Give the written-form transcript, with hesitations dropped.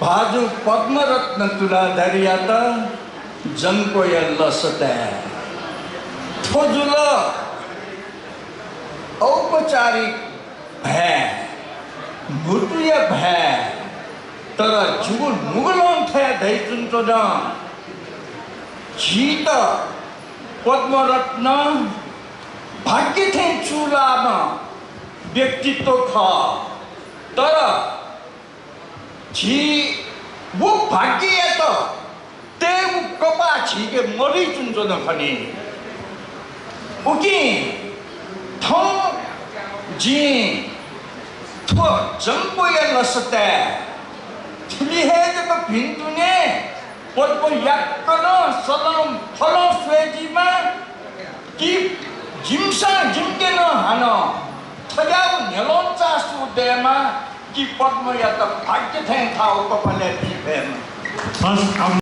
भाजु पद्मरत्न तुलाधारियात जनको लसते थोजुल औपचारिक भए मुटुय भए तर जुगुल मुगुलों थे धैर्य तो ना जीत पद्मरत्न भाग्य थे चूला में व्यक्तित्व था तर जी वो भाग्य है तो ते वो कपा छी के मरी चुनचो न खनी उकी थों जी थो जंपो ये लसते थली है जब भिंडुने पद्म याक्कनो सलम फलो स्वेजी में कि जिमसा जिमके न हानो थजाउ नेलोंचा सुदेमा कि पद्म या त भाग्य थे था उ कपले पीपे